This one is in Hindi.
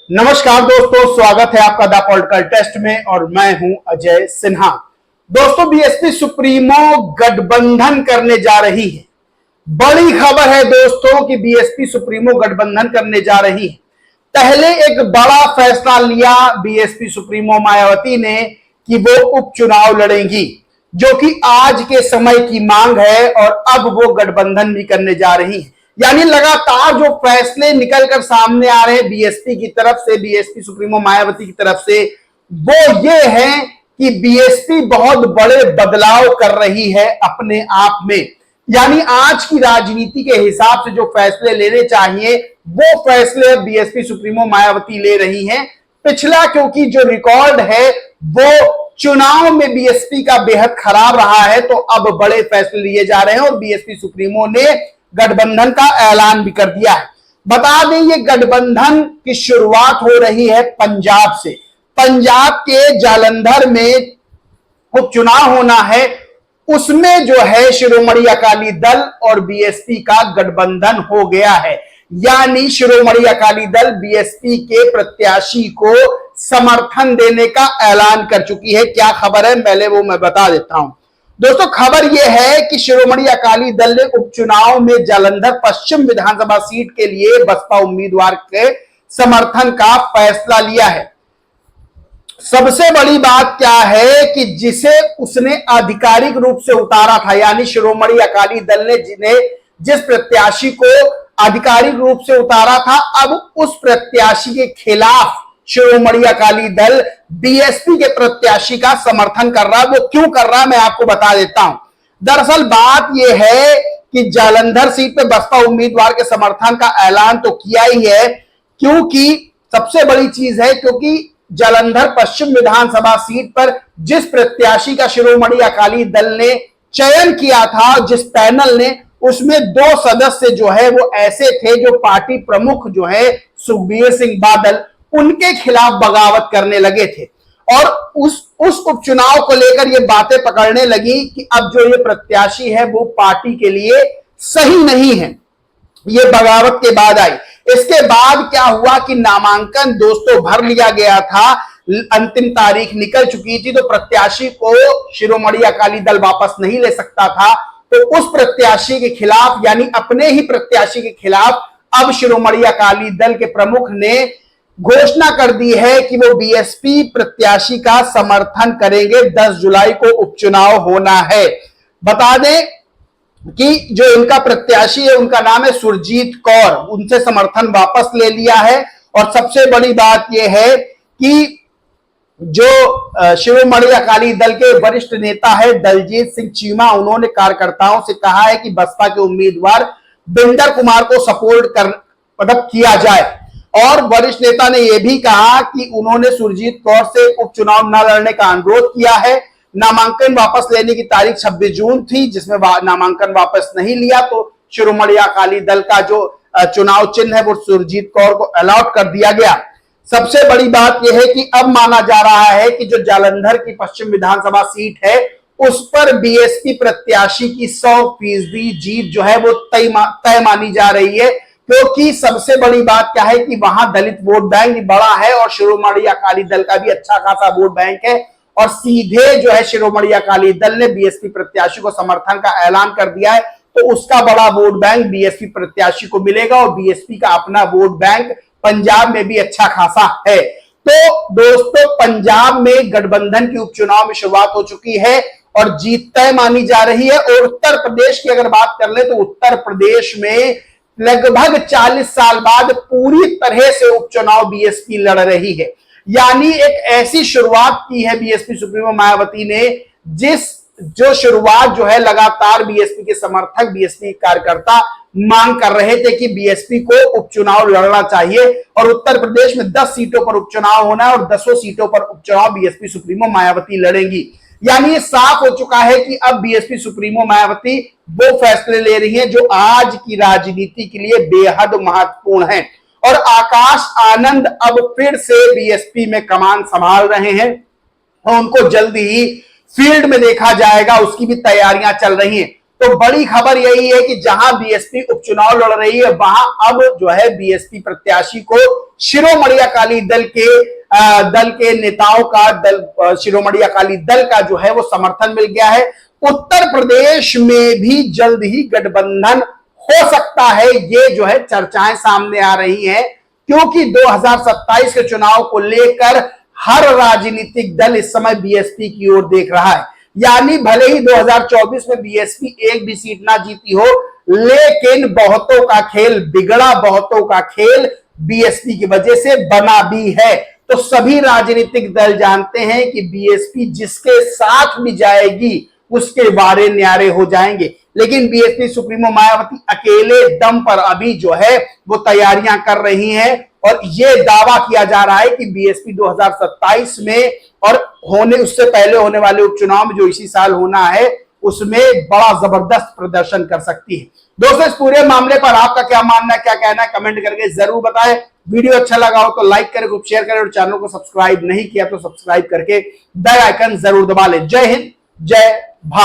नमस्कार दोस्तों, स्वागत है आपका द पॉलिटिकल टेस्ट में और मैं हूं अजय सिन्हा। दोस्तों, बीएसपी सुप्रीमो गठबंधन करने जा रही है। बड़ी खबर है दोस्तों कि बीएसपी सुप्रीमो गठबंधन करने जा रही है। पहले एक बड़ा फैसला लिया बीएसपी सुप्रीमो मायावती ने कि वो उपचुनाव लड़ेंगी, जो कि आज के समय की मांग है, और अब वो गठबंधन भी करने जा रही है। यानी लगातार जो फैसले निकलकर सामने आ रहे हैं बीएसपी की तरफ से, बीएसपी सुप्रीमो मायावती की तरफ से, वो ये है कि बीएसपी बहुत बड़े बदलाव कर रही है अपने आप में। यानी आज की राजनीति के हिसाब से जो फैसले लेने चाहिए वो फैसले बीएसपी सुप्रीमो मायावती ले रही हैं। पिछला क्योंकि जो रिकॉर्ड है वो चुनाव में बीएसपी का बेहद खराब रहा है, तो अब बड़े फैसले लिए जा रहे हैं और बीएसपी सुप्रीमो ने गठबंधन का ऐलान भी कर दिया है। बता दें, ये गठबंधन की शुरुआत हो रही है पंजाब से। पंजाब के जालंधर में उपचुनाव होना है, उसमें जो है शिरोमणि अकाली दल और बीएसपी का गठबंधन हो गया है। यानी शिरोमणि अकाली दल बीएसपी के प्रत्याशी को समर्थन देने का ऐलान कर चुकी है। क्या खबर है पहले वो मैं बता देता हूं। दोस्तों, खबर यह है कि शिरोमणि अकाली दल ने उपचुनाव में जालंधर पश्चिम विधानसभा सीट के लिए बसपा उम्मीदवार के समर्थन का फैसला लिया है। सबसे बड़ी बात क्या है कि जिसे उसने आधिकारिक रूप से उतारा था, यानी शिरोमणि अकाली दल ने जिस प्रत्याशी को आधिकारिक रूप से उतारा था, अब उस प्रत्याशी के खिलाफ शिरोमणि अकाली दल बीएसपी के प्रत्याशी का समर्थन कर रहा है। वो क्यों कर रहा है मैं आपको बता देता हूं। दरअसल बात यह है कि जालंधर सीट पे बसपा उम्मीदवार के समर्थन का ऐलान तो किया ही है, क्योंकि सबसे बड़ी चीज है क्योंकि जालंधर पश्चिम विधानसभा सीट पर जिस प्रत्याशी का शिरोमणि अकाली दल ने चयन किया था, जिस पैनल ने, उसमें 2 सदस्य जो है वो ऐसे थे जो पार्टी प्रमुख जो है सुखबीर सिंह बादल, उनके खिलाफ बगावत करने लगे थे। और उस उपचुनाव को लेकर ये बातें पकड़ने लगी कि अब जो ये प्रत्याशी है वो पार्टी के लिए सही नहीं है। ये बगावत के बाद आई। इसके बाद क्या हुआ कि नामांकन दोस्तों भर लिया गया था, अंतिम तारीख निकल चुकी थी, तो प्रत्याशी को शिरोमणि अकाली दल वापस नहीं ले सकता था। तो उस प्रत्याशी के खिलाफ, यानी अपने ही प्रत्याशी के खिलाफ, अब शिरोमणि अकाली दल के प्रमुख ने घोषणा कर दी है कि वो बीएसपी प्रत्याशी का समर्थन करेंगे। 10 जुलाई को उपचुनाव होना है। बता दें कि जो इनका प्रत्याशी है उनका नाम है सुरजीत कौर, उनसे समर्थन वापस ले लिया है। और सबसे बड़ी बात यह है कि जो शिरोमणि अकाली दल के वरिष्ठ नेता है दलजीत सिंह चीमा, उन्होंने कार्यकर्ताओं से कहा है कि बसपा के उम्मीदवार बिंदर कुमार को सपोर्ट किया जाए। और वरिष्ठ नेता ने यह भी कहा कि उन्होंने सुरजीत कौर से उपचुनाव न लड़ने का अनुरोध किया है। नामांकन वापस लेने की तारीख 26 जून थी, जिसमें नामांकन वापस नहीं लिया, तो शिरोमणि अकाली दल का जो चुनाव चिन्ह है वो सुरजीत कौर को अलॉट कर दिया गया। सबसे बड़ी बात यह है कि अब माना जा रहा है कि जो जालंधर की पश्चिम विधानसभा सीट है उस पर बीएसपी प्रत्याशी की 100% जीत जो है वो तय मानी जा रही है, क्योंकि सबसे बड़ी बात क्या है कि वहां दलित वोट बैंक भी बड़ा है और शिरोमणि अकाली दल का भी अच्छा खासा वोट बैंक है। और सीधे जो है शिरोमणि अकाली दल ने बीएसपी प्रत्याशी को समर्थन का ऐलान कर दिया है, तो उसका बड़ा वोट बैंक बीएसपी प्रत्याशी को मिलेगा और बीएसपी का अपना वोट बैंक पंजाब में भी अच्छा खासा है। तो दोस्तों, पंजाब में गठबंधन की उपचुनाव में शुरुआत हो चुकी है और जीत तय मानी जा रही है। और उत्तर प्रदेश की अगर बात कर ले तो उत्तर प्रदेश में लगभग 40 साल बाद पूरी तरह से उपचुनाव बीएसपी लड़ रही है। यानी एक ऐसी शुरुआत की है बीएसपी सुप्रीमो मायावती ने, जो शुरुआत जो है लगातार बीएसपी के समर्थक, बीएसपी कार्यकर्ता मांग कर रहे थे कि बीएसपी को उपचुनाव लड़ना चाहिए। और उत्तर प्रदेश में 10 सीटों पर उपचुनाव होना है और 10 सीटों पर उपचुनाव बीएसपी सुप्रीमो मायावती लड़ेंगी। यानी ये साफ हो चुका है कि अब बीएसपी सुप्रीमो मायावती वो फैसले ले रही हैं जो आज की राजनीति के लिए बेहद महत्वपूर्ण हैं। और आकाश आनंद अब फिर से बीएसपी में कमान संभाल रहे हैं और उनको जल्दी ही फील्ड में देखा जाएगा, उसकी भी तैयारियां चल रही हैं। तो बड़ी खबर यही है कि जहां बीएसपी उपचुनाव लड़ रही है वहां अब जो है बीएसपी प्रत्याशी को शिरोमणि अकाली दल के नेताओं का शिरोमणि अकाली दल का जो है वो समर्थन मिल गया है। उत्तर प्रदेश में भी जल्द ही गठबंधन हो सकता है, ये जो है चर्चाएं सामने आ रही हैं, क्योंकि 2027 के चुनाव को लेकर हर राजनीतिक दल इस समय बीएसपी की ओर देख रहा है। यानी भले ही 2024 में बीएसपी एक भी सीट ना जीती हो, लेकिन बहुतों का खेल बिगड़ा, बहुतों का खेल बीएसपी की वजह से बना भी है। तो सभी राजनीतिक दल जानते हैं कि बीएसपी जिसके साथ भी जाएगी उसके वारे न्यारे हो जाएंगे। लेकिन बीएसपी सुप्रीमो मायावती अकेले दम पर अभी जो है वो तैयारियां कर रही हैं और ये दावा किया जा रहा है कि बीएसपी 2027 में और उससे पहले होने वाले उपचुनाव में जो इसी साल होना है उसमें बड़ा जबरदस्त प्रदर्शन कर सकती है। दोस्तों, इस पूरे मामले पर आपका क्या मानना है, क्या कहना है, कमेंट करके जरूर बताएं। वीडियो अच्छा लगा हो तो लाइक करें, ग्रुप शेयर करें और चैनल को सब्सक्राइब नहीं किया तो सब्सक्राइब करके बेल आइकन जरूर दबा लें। जय हिंद, जय भारत।